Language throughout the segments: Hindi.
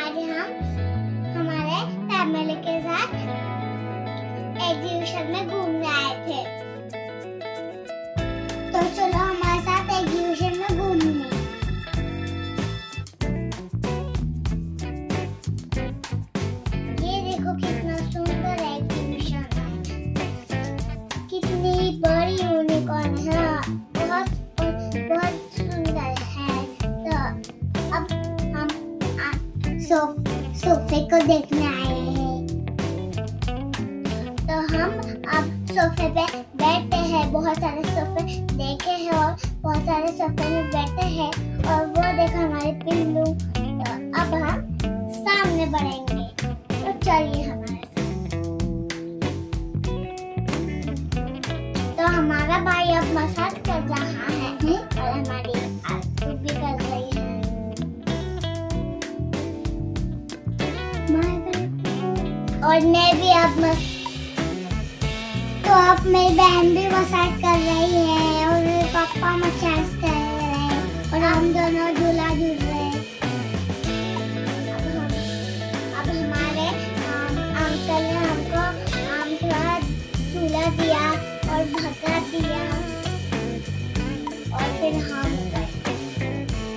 आज हम हमारे फैमिली के साथ एग्जीबिशन में घूमने आए थे। तो चलो हमारे साथ एग्जीबिशन में घूमने। ये देखो कितना सुंदर एग्जीबिशन है, कितनी बड़ी यूनिकॉर्न है, बहुत सुंदर है। तो अब हम सोफे को देखने आए हैं। तो हम अब सोफे पे बैठते हैं। बहुत सारे सोफे देखे हैं और बहुत सारे सोफे में बैठे हैं और वो देखो हमारे पिल्लू। तो अब हम सामने बढ़ेंगे। तो चलिए हमारे साथ। तो हमारा भाई अब मसाज कर रहा है और हमारी आंसू भी कर रही है। और मैं भी अब तो अब मेरी बहन भी मसाज कर रही है और मेरे पापा मसाज कर रहे हैं और हम दोनों झूला झूल रहे हैं। अब हमारे अंकल ने हमको थोड़ा झूला दिया और भगा दिया और फिर हम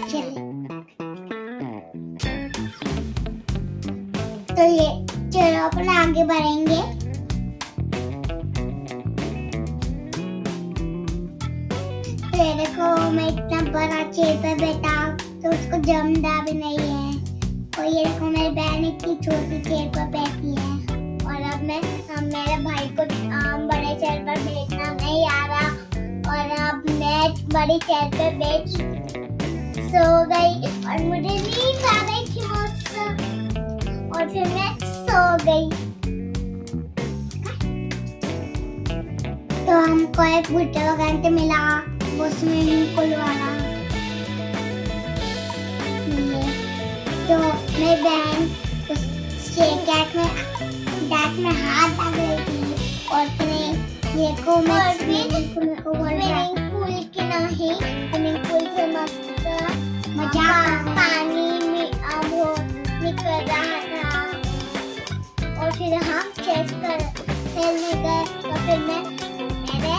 चले। तो ये चलो अपन आगे बढ़ेंगे। तो ये देखो मैं इतना बड़ा चेयर पे बैठा तो उसको जमदा भी नहीं है। और ये देखो मेरी बहन इतनी छोटी चेयर पर बैठी है। और अब मेरे भाई को बड़े चेयर पर बैठना नहीं आ रहा और अब मैं बड़ी चेयर पे बैठ सो गई और मुझे नींद आ गई थी मुझसे और फिर मैं सो गई। तो हमको एक बुट्टे वगैरह मिला, वो स्विमिंग पूल वाला। तो मेरी बहन उस डेक में हाथ डाल रही थी और फिर देखो मैं स्विमिंग पूल की नहीं, स्विमिंग पूल से मस्त मजा पानी में निकल रहा था। और फिर हम चेस खेलने गए। तो फिर मैं मेरे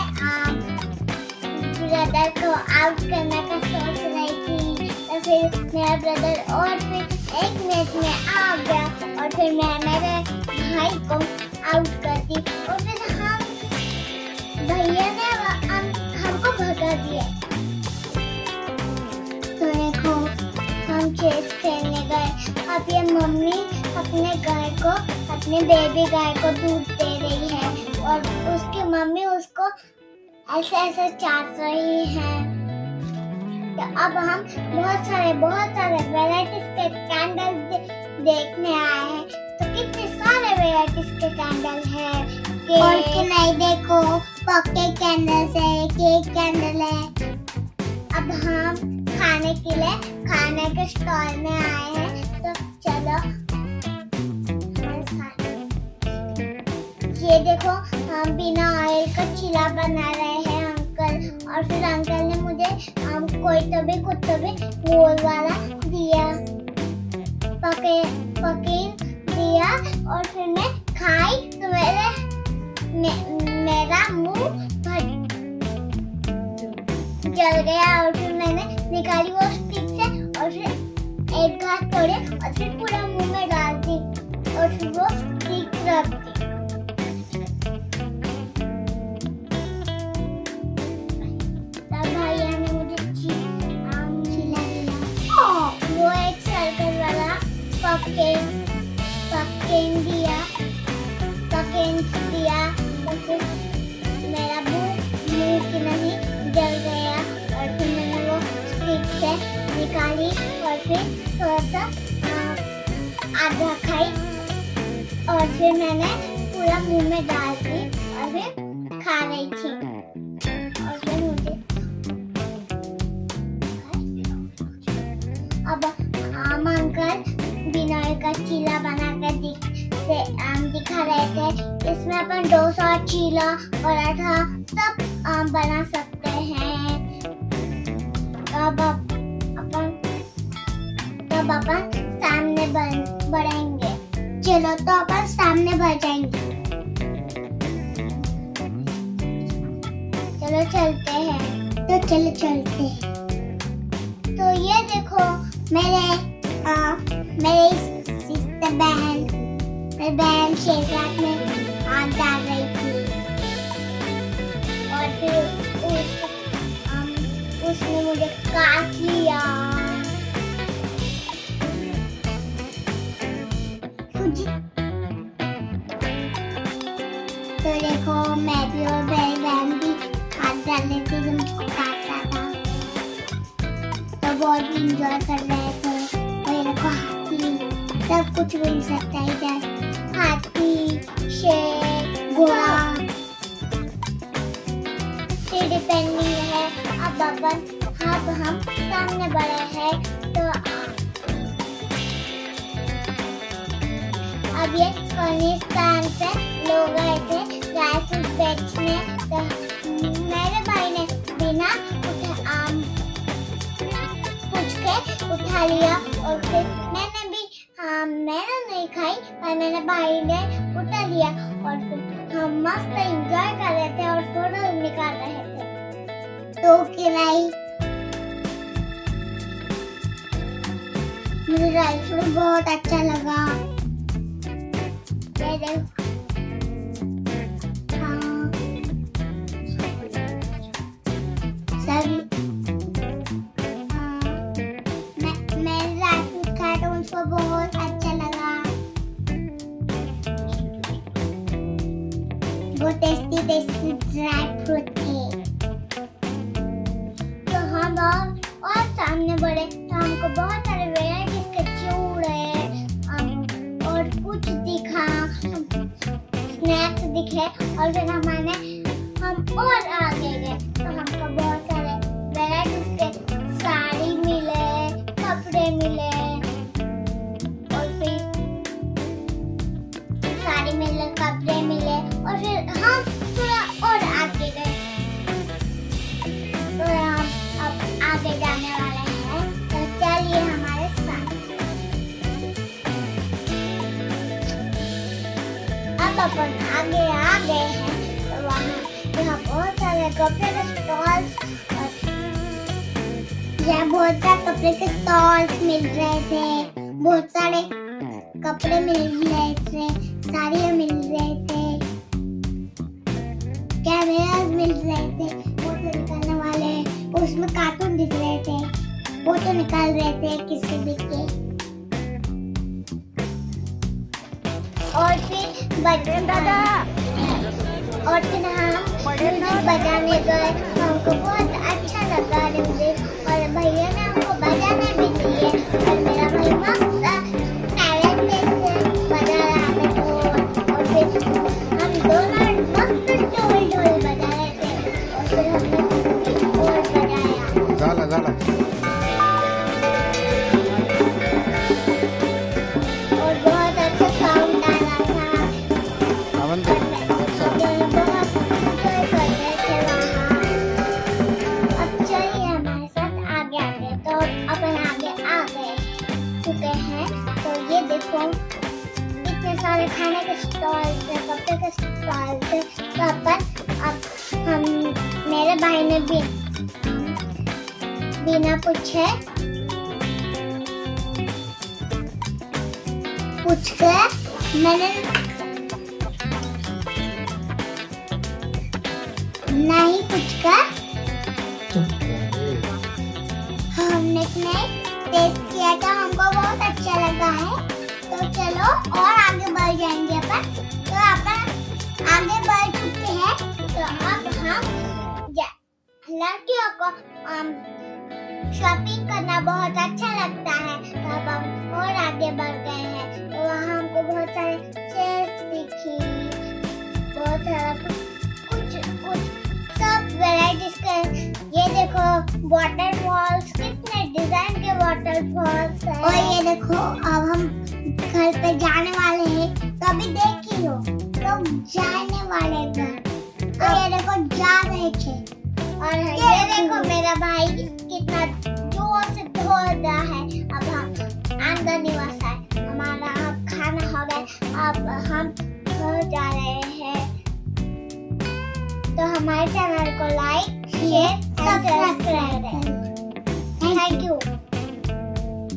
ब्रदर को आउट करने का सोच रही थी। तो फिर मेरा ब्रदर और फिर एक मिनट में आ गया और फिर मैं मेरे भाई को आउट कर दी और फिर भैया ने हमको भगा दिया। तो देखो हम चेस खेलने गए। अब ये मम्मी अपने बेबी गाय को दूध दे रही है और उसकी मम्मी उसको ऐसे चाट रही है। तो अब हम बहुत सारे वैरायटीज के कैंडल देखने आए हैं। तो कितने सारे वैरायटीज के कैंडल हैं। और कि नहीं देखो पक्के कैंडल्स है, केक कैंडल है। अब हम खाने के स्टॉल में आए हैं। तो चलो ये देखो हम बिना ऑयल का चीला बना रहे हैं अंकल। और फिर अंकल ने मुझे कोई तो भी गोल वाला दिया, पके दिया और फिर मैं खाई तो मेरा मुंह जल गया। और फिर मैंने निकाली वो स्टिक से और फिर एक घास तोड़े और फिर पूरा मुंह में डाल दी और फिर वो स्टिक रख दी। तब भैया ने मुझे चिल्ला दिया। वो एक सर्कल वाला पकेन दिया तो फिर मेरा मुंह की नहीं जल गया और फिर मैंने वो स्टिक से निकाली और फिर थोड़ा सा आधा खाई और फिर मैंने पूरा मुंह में डाल दी और फिर खा रही थी। और फिर मुझे अब अंकल बिना का चीला बनाकर दिखा रहे थे। इसमें अपन डोसा, चीला, पराठा सब बना सकते हैं। अब अपन सामने बन बढ़ेंगे। चलो तो अपन सामने बढ़ जाएंगे। चलो चलते हैं। तो चलो चलते हैं। तो ये देखो मेरे सिस्टर बहन शेरघाट में आग डाल रही थी और फिर उसने मुझे काट लिया। तो देखो मैं भी और मेरी बहन भी हाथ डाल रहे थे जब मुझको काट रहा था। तो बहुत इंजॉय कर रहे थे। और देखो हाथी, सब कुछ मिल सकता है इधर। हाथी, शेर, घोड़ा, डिपेंडिंग है। अब हम सामने बढ़े हैं। तो अब ये अफगानिस्तान से लोग आए थे ड्राई फ्रूट बेचने। तो मेरे भाई ने बिना पूछ के उठा लिया और फिर मैंने नहीं खाई पर मेरे भाई ने उठा लिया और फिर हम मस्त एंजॉय कर रहे थे और फोटो निकाल रहे थे। तो खिलाई मुझे ड्राई फ्रूट बहुत अच्छा लगा। ये देखो बहुत अच्छा लगा। बहुत टेस्टी ड्राई फ्रूट थे। तो हम और सामने बढ़े तो हमको बहुत सारे वैरायटीज के चूड़े और कुछ दिखा, स्नैक्स दिखे और फिर हम और आगे गए तो हमको बहुत सारे वैरायटीज के साड़ी मिले, कपड़े मिले। कपड़े मिले और फिर हम थोड़ा और आगे गए। तो हम अब आगे जाने वाले हैं। तो चलिए हमारे साथ। अब अपन आगे आ गए हैं। तो यहाँ बहुत सारे कपड़े के स्टॉल्स बहुत सारे कपड़े के स्टॉल्स मिल रहे थे। बहुत सारे कपड़े मिल रहे थे, साड़ियाँ मिल रहे थे, कैमरास मिल रहे थे, फोटो निकालने वाले, उसमें कार्टून दिख रहे थे, फोटो निकाल रहे थे किसी भी के। और फिर दादा और फिर हम म्यूजिक बजाने गए। हमको बहुत अच्छा लगा म्यूजिक और भैया ने हमको बजाने भी दिए और मेरा भाई मस्त हम दोनों मस्त ढोल बजा रहे थे और फिर हमने और बजाया। झाला और बहुत अच्छा साउंड आ रहा था। बहुत एंजॉय कर रहे थे वहाँ। अब चलिए हमारे साथ आगे तो अपन आगे आ गए चुके हैं। तो ये देखो सारे खाने के स्टॉल थे, कपड़े के स्टॉल थे। तो अब मेरे भाई ने भी बिना पूछे मैंने नहीं पूछकर हमने टेस्ट किया था। हमको बहुत अच्छा लगा है। तो चलो और आगे बढ़ जाएंगे अपन। तो अपन आगे बढ़ चुके हैं। तो अब हम लड़कियों को शॉपिंग करना बहुत अच्छा लगता है। तो अब हम और आगे बढ़ गए हैं। तो वहाँ हमको बहुत सारे चेयर्स दिखी, बहुत सारा कुछ सब वैरायटीज के। ये देखो वाटरफॉल्स, कितने डिजाइन के वाटरफॉल्स हैं। और ये देखो अब हम घर पे जाने वाले हैं। तो अभी देखी हो तो जाने वाले घर। तो ये देखो जा रहे थे और ये देखो मेरा भाई कितना जोर से दौड़ रहा है। अब हम अंदर निवास है हमारा। अब हम घर जा रहे हैं। तो हमारे चैनल को लाइक, शेयर, सब्सक्राइब